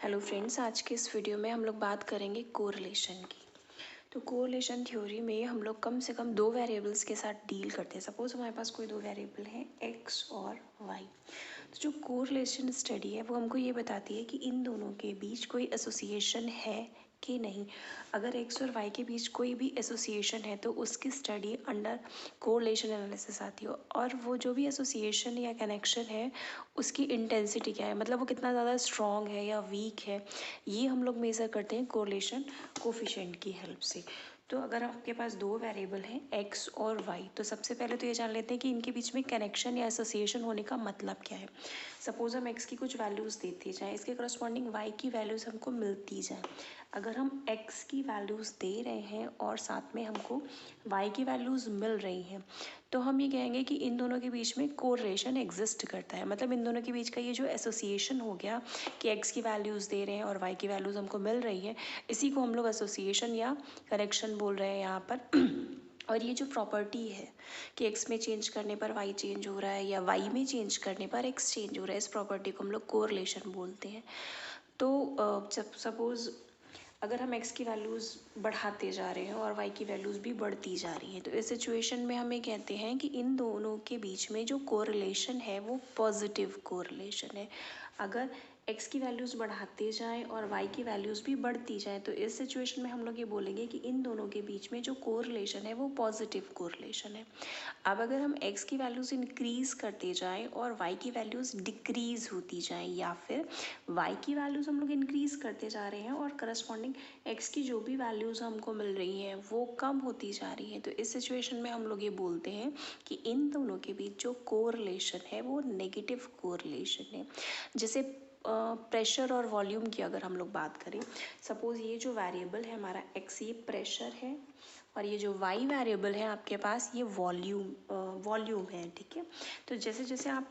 Hello friends, आज के इस वीडियो में हम लोग बात करेंगे कोरिलेशन की। तो कोरिलेशन थ्योरी में हम लोग कम से कम दो वेरिएबल्स के साथ डील करते हैं। सपोज हमारे पास कोई दो वेरिएबल हैं एक्स और वाई। तो जो कोरिलेशन स्टडी है वो हमको ये बताती है कि इन दोनों के बीच कोई एसोसिएशन है कि नहीं। अगर एक्स और वाई के बीच कोई भी एसोसिएशन है तो उसकी स्टडी अंडर कोरिलेशन एनालिसिस आती है। और वो जो भी एसोसिएशन या कनेक्शन है उसकी इंटेंसिटी क्या है, मतलब वो कितना ज़्यादा स्ट्रॉन्ग है या वीक है, ये हम लोग मेज़र करते हैं कोरिलेशन कोफिशिएंट की हेल्प से। तो अगर आपके पास दो वेरिएबल हैं एक्स और वाई, तो सबसे पहले तो ये जान लेते हैं कि इनके बीच में कनेक्शन या एसोसिएशन होने का मतलब क्या है। सपोज हम एक्स की कुछ वैल्यूज़ देते जाएँ, इसके करस्पॉन्डिंग वाई की वैल्यूज़ हमको मिलती जाए। अगर हम एक्स की वैल्यूज़ दे रहे हैं और साथ में हमको वाई की वैल्यूज़ मिल रही हैं, तो हम ये कहेंगे कि इन दोनों के बीच में कोरिलेशन एग्जिस्ट करता है। मतलब इन दोनों के बीच का ये जो एसोसिएशन हो गया कि एक्स की वैल्यूज़ दे रहे हैं और वाई की वैल्यूज़ हमको मिल रही है, इसी को हम लोग एसोसिएशन या कनेक्शन बोल रहे हैं यहाँ पर। और ये जो प्रॉपर्टी है कि एक्स में चेंज करने पर वाई चेंज हो रहा है या वाई में चेंज करने पर एक्स चेंज हो रहा है, इस प्रॉपर्टी को हम लोग कोरिलेशन बोलते हैं। तो जब सपोज़ अगर हम एक्स की वैल्यूज़ बढ़ाते जा रहे हैं और वाई की वैल्यूज़ भी बढ़ती जा रही हैं, तो इस सिचुएशन में हम ये कहते हैं कि इन दोनों के बीच में जो कोरिलेशन है वो पॉजिटिव कोरिलेशन है। अगर एक्स की वैल्यूज़ बढ़ाते जाएं और वाई की वैल्यूज़ भी बढ़ती जाएं, तो इस सिचुएशन में हम लोग ये बोलेंगे कि इन दोनों के बीच में जो कोरिलेशन है वो पॉजिटिव कोरिलेशन है। अब अगर हम एक्स की वैल्यूज़ इंक्रीज़ करते जाएं और वाई की वैल्यूज़ डिक्रीज़ होती जाएं, या फिर वाई की वैल्यूज़ हम लोग इंक्रीज़ करते जा रहे हैं और करस्पॉन्डिंग एक्स की जो भी वैल्यूज़ हमको मिल रही हैं वो कम होती जा रही हैं, तो इस सिचुएशन में हम लोग ये बोलते हैं कि इन दोनों के बीच जो कोरिलेशन है वो नेगेटिव कोरिलेशन है। जैसे प्रेशर और वॉल्यूम की अगर हम लोग बात करें, सपोज़ ये जो वेरिएबल है हमारा एक्स, ये प्रेशर है और ये जो वाई वेरिएबल है आपके पास ये वॉल्यूम है, ठीक है। तो जैसे जैसे आप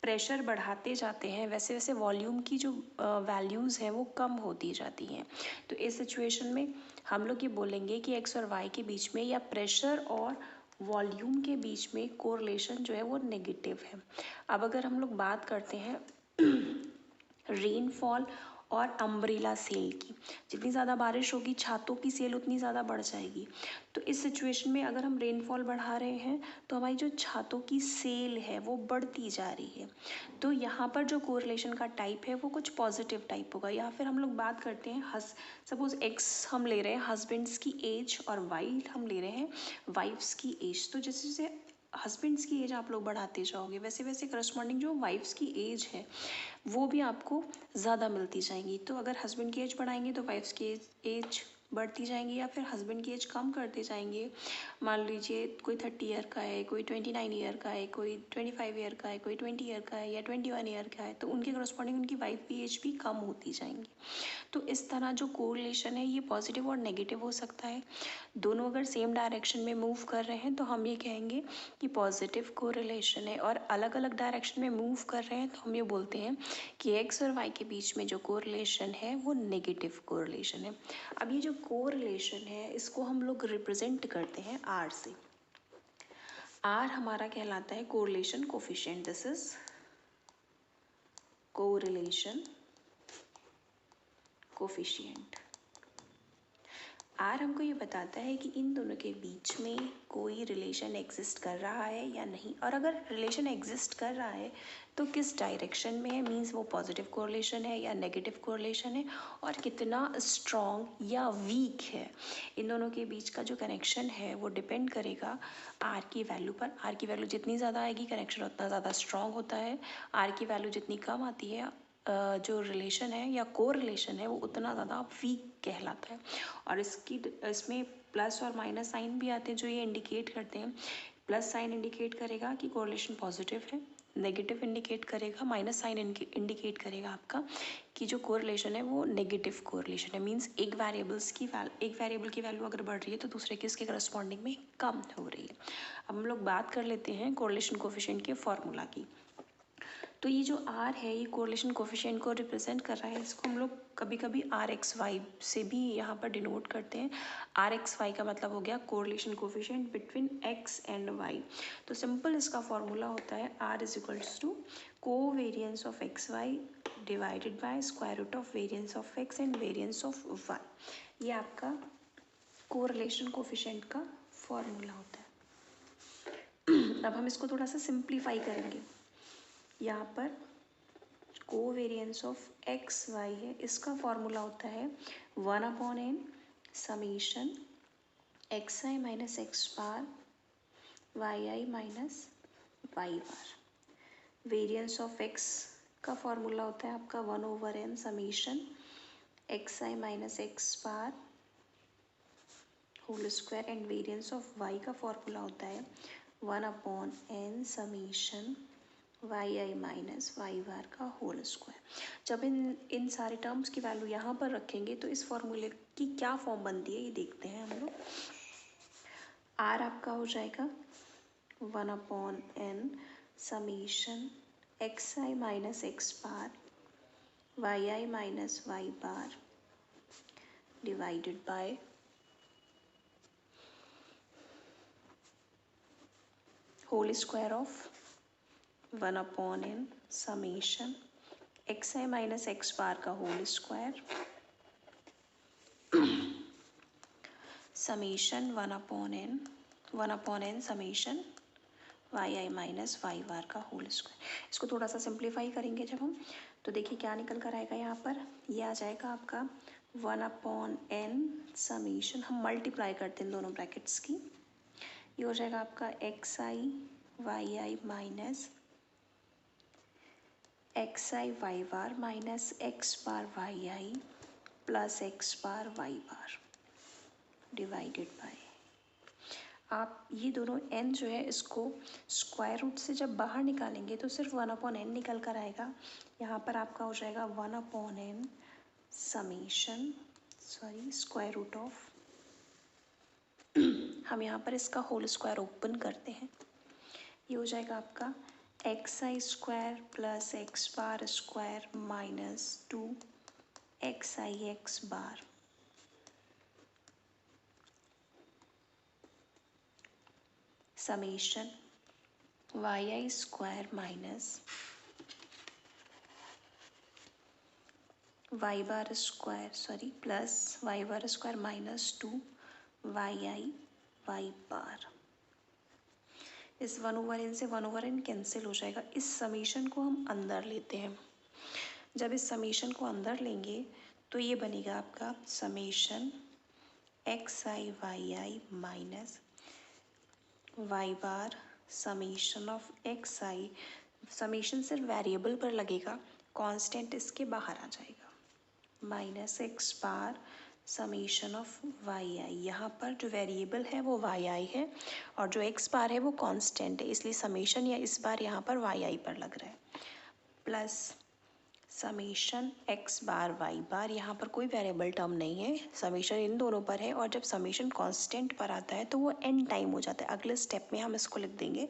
प्रेशर बढ़ाते जाते हैं वैसे वैसे वॉल्यूम की जो वैल्यूज़ हैं वो कम होती जाती हैं। तो इस सिचुएशन में हम लोग ये बोलेंगे कि एक्स और वाई के बीच में या प्रेशर और वॉल्यूम के बीच में कोरिलेशन जो है वो नेगेटिव है। अब अगर हम लोग बात करते हैं रेनफॉल और अम्ब्रेला सेल की, जितनी ज़्यादा बारिश होगी छातों की सेल उतनी ज़्यादा बढ़ जाएगी। तो इस सिचुएशन में अगर हम रेनफॉल बढ़ा रहे हैं तो हमारी जो छातों की सेल है वो बढ़ती जा रही है। तो यहाँ पर जो कोरिलेशन का टाइप है वो कुछ पॉजिटिव टाइप होगा। या फिर हम लोग बात करते हैं सपोज एक्स हम ले रहे हैं हस्बैंड्स की एज और वाई हम ले रहे हैं वाइफ्स की एज। तो जैसे जैसे हस्बैंड्स की एज आप लोग बढ़ाते जाओगे वैसे वैसे करस्पॉन्डिंग जो वाइफ्स की एज है वो भी आपको ज़्यादा मिलती जाएंगी। तो अगर हस्बैंड की एज बढ़ाएंगे तो वाइफ्स की एज बढ़ती जाएंगी, या फिर हस्बैंड की एज कम करते जाएंगे। मान लीजिए कोई 30 ईयर का है, कोई 29 ईयर का है, कोई 25 ईयर का है, कोई 20 ईयर का है या 21 ईयर का है, तो उनके करस्पॉन्डिंग उनकी वाइफ की एज भी कम होती जाएंगी। तो इस तरह जो कोरिलेशन है ये पॉजिटिव और नेगेटिव हो सकता है। दोनों अगर सेम डायरेक्शन में मूव कर रहे हैं तो हम ये कहेंगे कि पॉजिटिव कोरिलेशन है, और अलग अलग डायरेक्शन में मूव कर रहे हैं तो हम ये बोलते हैं कि एक्स और वाई के बीच में जो कोरिलेशन है वो नेगेटिव कोरिलेशन है। अब ये जो कोरिलेशन है इसको हम लोग रिप्रेजेंट करते हैं आर से। आर हमारा कहलाता है correlation coefficient. This is correlation coefficient. R हमको ये बताता है कि इन दोनों के बीच में कोई रिलेशन एग्जिस्ट कर रहा है या नहीं, और अगर रिलेशन एग्जिस्ट कर रहा है तो किस डायरेक्शन में है, मीन्स वो पॉजिटिव कोरिलेशन है या नेगेटिव कोरिलेशन है, और कितना स्ट्रॉन्ग या वीक है। इन दोनों के बीच का जो कनेक्शन है वो डिपेंड करेगा आर की वैल्यू पर। आर की वैल्यू जितनी ज़्यादा आएगी कनेक्शन उतना ज़्यादा स्ट्रॉन्ग होता है। आर की वैल्यू जितनी कम आती है जो रिलेशन है या कोरिलेशन है वो उतना ज़्यादा वीक कहलाता है। और इसमें प्लस और माइनस साइन भी आते हैं जो ये इंडिकेट करते हैं। प्लस साइन इंडिकेट करेगा कि कोरिलेशन पॉजिटिव है, नेगेटिव इंडिकेट करेगा, माइनस साइन इंडिकेट करेगा आपका कि जो कोरिलेशन है वो नेगेटिव कोरिलेशन है। मीन्स एक वेरिएबल की वैल्यू अगर बढ़ रही है तो दूसरे की इसके करस्पॉन्डिंग में कम हो रही है। अब हम लोग बात कर लेते हैं कोरिलेशन कोफिशिएंट के फॉर्मूला की। तो ये जो r है ये कोरिलेशन कोफिशिएंट को रिप्रेजेंट कर रहा है। इसको हम लोग कभी कभी RXY से भी यहाँ पर डिनोट करते हैं। RXY का मतलब हो गया correlation coefficient between x and y। तो सिंपल इसका फॉर्मूला होता है r is equals to covariance of XY divided by square root of variance of x and variance of y। ये आपका कोरिलेशन कोफिशिएंट का फॉर्मूला होता है। अब हम इसको थोड़ा सा सिंप्लीफाई करेंगे। यहाँ पर कोवेरियंस ऑफ एक्स वाई है, इसका फॉर्मूला होता है 1/n summation xi minus X bar yi minus Y bar. Variance of x का फॉर्मूला होता है आपका 1/n summation xi minus X bar whole square and variance of y का formula होता है 1/n summation Y minus Y bar का whole square. जब इन सारे टर्म्स की वैल्यू यहाँ पर रखेंगे तो इस फॉर्मूले की क्या फॉर्म बनती है ये देखते हैं हम लोग। आर आपका हो जाएगा 1/n summation xi minus X bar Y minus Y bar divided by whole square of 1/n summation xi minus X bar का whole square summation 1/n summation Y minus Y bar का whole square. इसको थोड़ा सा simplify करेंगे जब हम, तो देखिए क्या निकल कर आएगा। यहाँ पर ये आ जाएगा आपका 1/n समीशन, हम मल्टीप्लाई करते हैं दोनों ब्रैकेट्स की, ये हो जाएगा आपका xi Y minus xi Y bar minus X bar Y plus X bar Y bar divided by. आप ये दोनों n जो है इसको स्क्वायर रूट से जब बाहर निकालेंगे तो सिर्फ 1/n निकल कर आएगा। यहाँ पर आपका हो जाएगा 1/n summation square root of हम यहाँ पर इसका होल स्क्वायर ओपन करते हैं, ये हो जाएगा आपका xi square plus X bar square minus 2xi X bar summation Y square minus Y bar square plus Y bar square minus 2 Y bar. इस 1/n से 1/n कैंसिल हो जाएगा। इस समीशन को हम अंदर लेते हैं। जब इस समीशन को अंदर लेंगे तो ये बनेगा आपका summation xi Y minus Y bar summation of xi। Summation सिर्फ वेरिएबल पर लगेगा, कांस्टेंट इसके बाहर आ जाएगा minus X bar summation of Y. यहाँ पर जो वेरिएबल है वो वाई है और जो एक्स बार है वो कांस्टेंट है, इसलिए समीशन या इस बार यहाँ पर वाई पर लग रहा है plus summation X bar Y बार। यहाँ पर कोई वेरिएबल टर्म नहीं है, समीशन इन दोनों पर है और जब समीशन कांस्टेंट पर आता है तो वो एन टाइम हो जाता है। अगले स्टेप में हम इसको लिख देंगे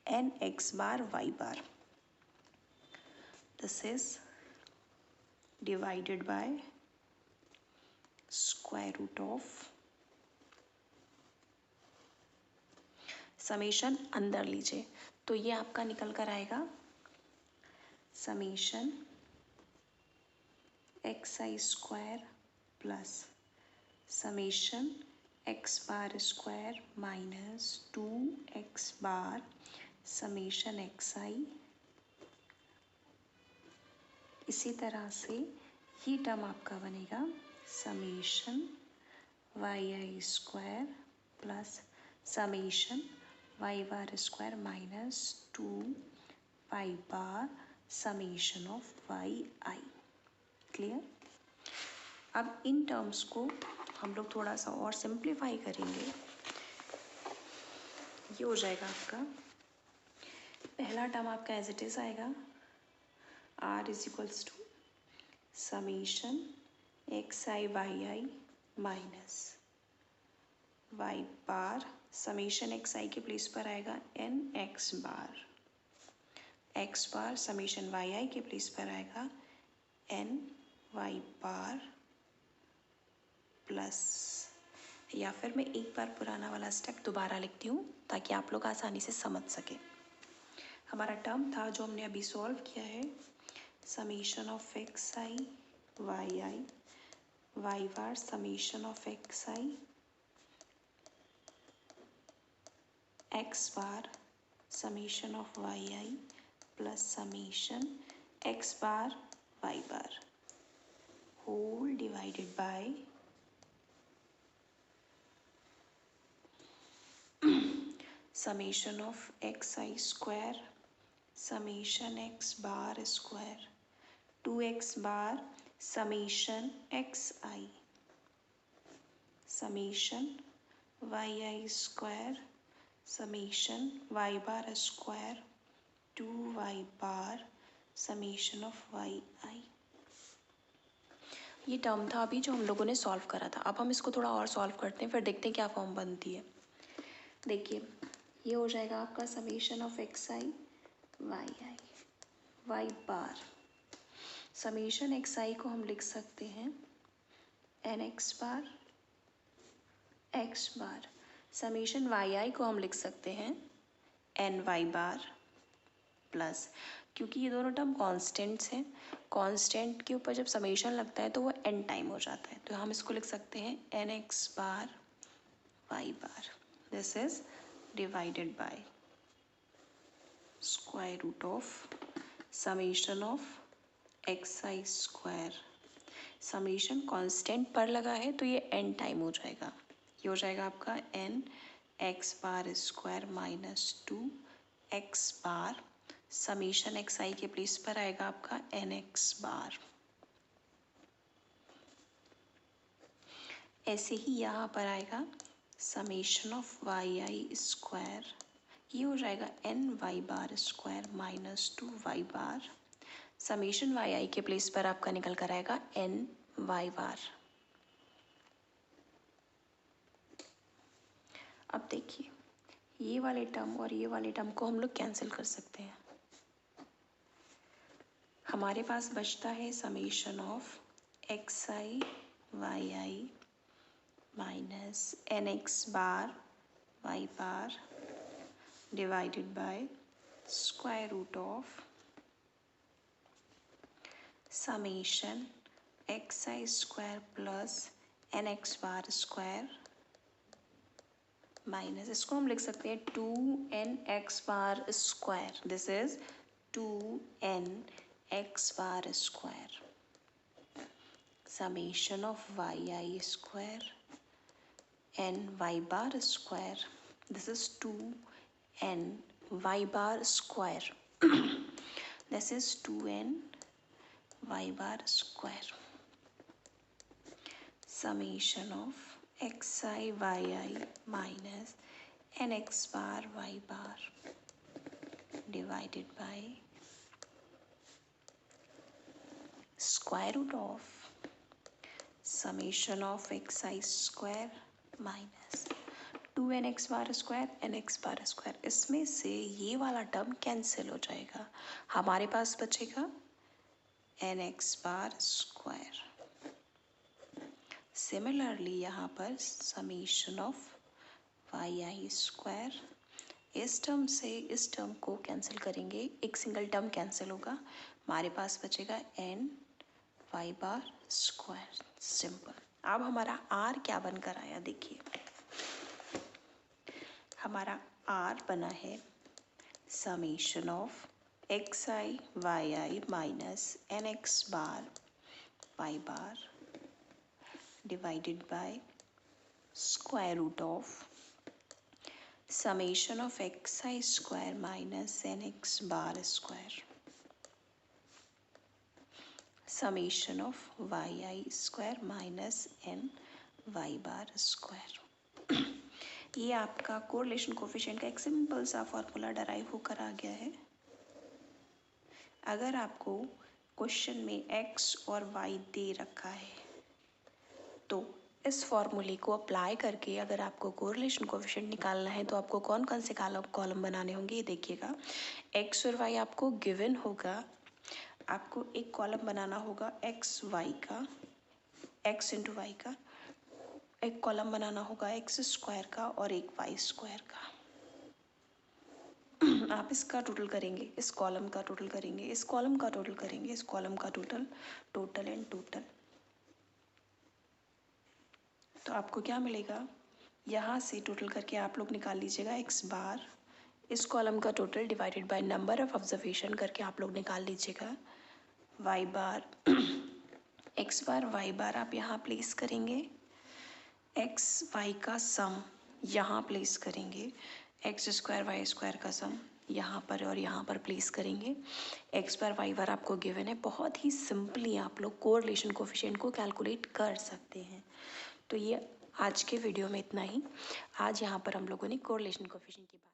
N X bar Y bar. This is divided by square root of summation अंदर लीजिए तो ये आपका निकल कर आएगा summation xi square plus summation X bar square minus 2x bar summation xi। इसी तरह से ये टर्म आपका बनेगा summation Y square plus summation Y bar square minus 2 bar summation of Y I. Clear. अब इन टर्म्स को हम लोग थोड़ा सा और सिंप्लीफाई करेंगे। ये हो जाएगा आपका पहला टर्म आपका एज इट इज आएगा r is equals to summation xi Y minus Y bar summation xi के प्लेस पर आएगा n x bar X bar summation Y I के प्लेस पर आएगा एन वाई बार प्लस, या फिर मैं एक बार पुराना वाला स्टेप दोबारा लिखती हूँ ताकि आप लोग आसानी से समझ सकें। हमारा टर्म था जो हमने अभी सॉल्व किया है, summation of X I Y bar summation of X I X bar summation of Y I plus summation X bar Y bar whole divided by summation of xi square summation x bar square 2x bar summation xi summation yi square summation y bar square 2y bar summation of yi। ये term था अभी जो हम लोगों ने solve करा था। अब हम इसको थोड़ा और सॉल्व करते हैं, फिर देखते हैं क्या फॉर्म बनती है। देखिए ये हो जाएगा आपका summation of X I Y bar. Summation X I को हम लिख सकते हैं N X bar summation Y I को हम लिख सकते हैं एन वाई बार प्लस, क्योंकि ये दोनों टर्म कॉन्स्टेंट्स हैं, कॉन्स्टेंट के ऊपर जब समीशन लगता है तो वो एन टाइम हो जाता है, तो हम इसको लिख सकते हैं N X bar Y bar. This is divided by square root of summation of xi square। Summation constant पर लगा है तो ये n टाइम हो जाएगा, ये हो जाएगा आपका n x bar square minus 2 x bar summation X आई के प्लेस पर आएगा आपका एन एक्स बार। ऐसे ही यहाँ पर आएगा summation of Y I square, ये हो जाएगा N Y bar square minus 2 Y bar summation Y I के प्लेस पर आपका निकल कर आएगा एन वाई बार। अब देखिए ये वाले टर्म और ये वाले टर्म को हम लोग कैंसिल कर सकते हैं। हमारे पास बचता है summation of X I Y I minus N X bar Y bar divided by square root of summation xi square plus nx bar square minus, इसको हम लिख सकते हैं 2nx bar square. This is 2nx bar square summation of Y I square N Y bar square. This is 2n y bar square this is 2n y bar square summation of xi yi minus nx bar y bar divided by square root of summation of xi square minus 2nx bar square nx bar square. इसमें से ये वाला term cancel हो जाएगा, हमारे पास बचेगा nx bar square. Similarly यहाँ पर summation of Y I square, इस टर्म से इस टर्म को कैंसिल करेंगे, एक सिंगल टर्म कैंसिल होगा, हमारे पास बचेगा N Y bar square. Simple. अब हमारा आर क्या बनकर आया देखिए, हमारा आर बना है summation of X I Y I minus N X bar Y bar divided by square root of summation of X I square minus N X bar square summation of Y I square minus N Y bar square. ये आपका correlation coefficient का एक simple सा formula derive होकर आ गया है। अगर आपको क्वेश्चन में x और y दे रखा है तो इस फॉर्मूले को अप्लाई करके अगर आपको कोरिलेशन कोएफिशिएंट निकालना है तो आपको कौन कौन से कॉलम बनाने होंगे, ये देखिएगा। एक्स और वाई आपको गिवन होगा। आपको एक कॉलम बनाना होगा एक्स वाई का, एक्स इंटू वाई का, एक कॉलम बनाना होगा एक्स स्क्वायर का और एक वाई स्क्वायर का। आप इसका टोटल करेंगे, इस कॉलम का टोटल करेंगे, इस कॉलम का टोटल करेंगे, इस कॉलम का टोटल, टोटल एंड टोटल। तो आपको क्या मिलेगा, यहाँ से टोटल करके आप लोग निकाल लीजिएगा एक्स बार, इस कॉलम का total divided by number of observation करके आप लोग निकाल लीजिएगा वाई बार, एक्स बार वाई बार आप यहाँ प्लेस करेंगे, एक्स वाई का सम यहाँ प्लेस करेंगे, एक्स स्क्वायर वाई स्क्वायर का सम यहाँ पर और यहाँ पर प्लेस करेंगे, एक्स बार वाई बार आपको गिवन है। बहुत ही सिंपली आप लोग कोरिलेशन कोएफिशिएंट को कैलकुलेट कर सकते हैं। तो ये आज के वीडियो में इतना ही। आज यहाँ पर हम लोगों ने कोरिलेशन कोएफिशिएंट की बात